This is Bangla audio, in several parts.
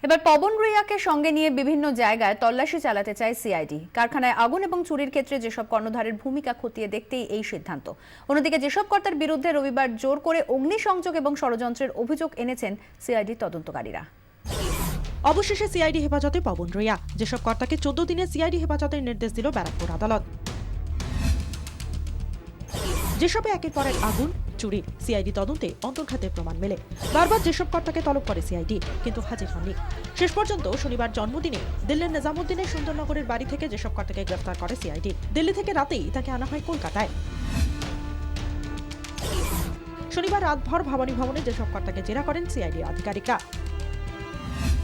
এবার পবন রুইয়াকে সঙ্গে নিয়ে বিভিন্ন জায়গায় তল্লাশি চালাতে চায় সিআইডি। কারখানায় আগুন এবং চুরির ক্ষেত্রে যেসব কর্ণধারের ভূমিকা খতিয়ে দেখতেই এই সিদ্ধান্ত। অন্যদিকে যেসব কর্তার বিরুদ্ধে রবিবার জোর করে অগ্নিসংযোগ এবং ষড়যন্ত্রের অভিযোগ এনেছেন সিআইডি তদন্তকারীরা। অবশেষে সিআইডি হেফাজতে পবন রুইয়া। যেসব কর্তাকে 14 দিনে সিআইডি হেফাজতের নির্দেশ দিল ব্যারাকপুর আদালত। যেসবে একের পর এক আগুন, চুরি, সিআইডি তদন্তে অন্তর্ঘাতের প্রমাণ মেলে। বারবার যেসব কর্তাকে তলব করে সিআইডি, কিন্তু হাজির হননি। শেষ পর্যন্ত শনিবার জন্মদিনে দিল্লির নিজামুদ্দিনের সুন্দরনগরের বাড়ি থেকে যেসব কর্তাকে গ্রেফতার করে সিআইডি, দিল্লি থেকে রাতেই তাকে আনা হয় কলকাতায়। শনিবার রাতভর ভবানী ভবনে যেসব কর্তাকে জেরা করেন সিআইডি আধিকারিকরা।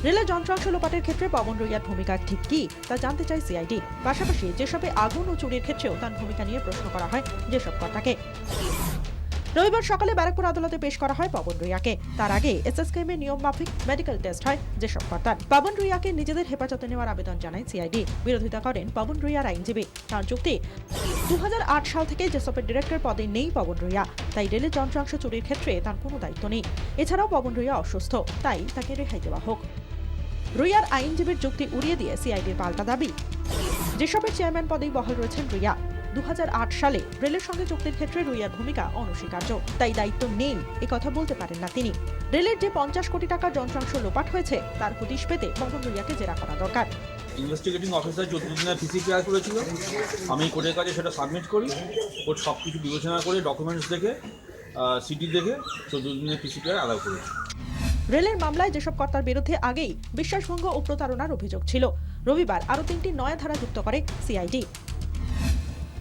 রেলের যন্ত্রাংশ লোপাটের ক্ষেত্রে পবন রুইয়ার ভূমিকা ঠিক কি তা জানতে চায় সিআইডি। পাশাপাশি যেসবে আগুন ও চুরির ক্ষেত্রেও তার ভূমিকা নিয়ে প্রশ্ন করা হয় যেসব কর্তাকে। রবিবার সকালে ব্যারাকপুর আদালতে পেশ করা হয় পবন রুইয়াকে। তার আগে এসএসকেএম এর নিয়ম মাফিক মেডিকেল টেস্ট হয় যেসব কর্তার। পবন রুইয়াকে নিজেদের হেফাজতে নেওয়ার আবেদন জানায় সিআইডি। বিরোধিতা করেন পবন রুইয়ার আইনজীবী। তার যুক্তি, 2008 সাল থেকে জেসপের ডিরেক্টর পদে নেই পবন রুইয়া, তাই রেলের যন্ত্রাংশ চুরির ক্ষেত্রে তার কোনো দায়িত্ব নেই। এছাড়াও পবন রুইয়া অসুস্থ, তাই তাকে রেহাই দেওয়া হোক। রুইয়ার আইনজীবীর যুক্তি উড়িয়ে দিয়ে সিআইডির পাল্টা দাবি, যেসবের চেয়ারম্যান পদেই বহাল রয়েছেন রুইয়া। 2008 সালে রেলের সঙ্গে চুক্তির ক্ষেত্রে রুইয়ার ভূমিকা অনস্বীকার্য, তাই দায়িত্ব নেই একথা বলতে পারেন না তিনি। রেলের যে 50 কোটি টাকার যন্ত্রাংশ লোপাট হয়েছে তার হদিশ পেতে পবন রুইয়াকে জেরা করা দরকার। ইনভেস্টিগেটিং অফিসার 14 দিনের পিসিপিআর করেছিল, আমি কোর্টের কাছে সেটা সাবমিট করি। কোর্ট সব কিছু বিবেচনা করে ডকুমেন্টস দেখে সিটি দেখে 14 দিনের পিসিপিআর অ্যালাউ করেছে। রেলের মামলায় যেসব কর্তার বিরুদ্ধে আগেই বিশ্বাসভঙ্গ ও প্রতারণার অভিযোগ ছিল, রবিবার আরও 3টি নয়া ধারা যুক্ত করে সিআইডি।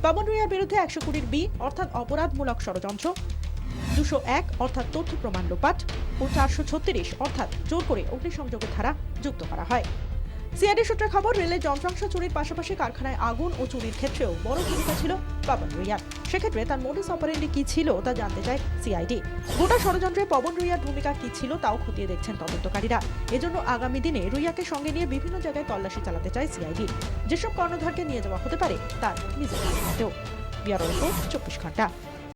পবন রুইয়ার বিরুদ্ধে 120 বি অর্থাৎ অপরাধমূলক ষড়যন্ত্র, 201 অর্থাৎ তথ্য প্রমাণ লোপাট ও 436 অর্থাৎ জোর করে অগ্নিসংযোগের ধারা যুক্ত করা হয়। সিআইডি সূত্রে খবর, রেলের যন্ত্রাংশ চুরির পাশাপাশি কারখানায় আগুন ও চুরির ক্ষেত্রেও বড় ভূমিকা ছিল পবন রুইয়ার। সেক্ষেত্রে তার মোডাস অপারেন্ডি কি ছিল তা জানতে চায় সিআইডি। গোটা ষড়যন্ত্রে পবন রুইয়ার ভূমিকা কি ছিল তাও খতিয়ে দেখছেন তদন্তকারীরা। এজন্য আগামী দিনে রুইয়াকে সঙ্গে নিয়ে বিভিন্ন জায়গায় তল্লাশি চালাতে চায় সিআইডি। যেসব কর্ণধারকে নিয়ে যাওয়া হতে পারে তার নিজের ব্যুরো রিপোর্ট, 24 ঘন্টা।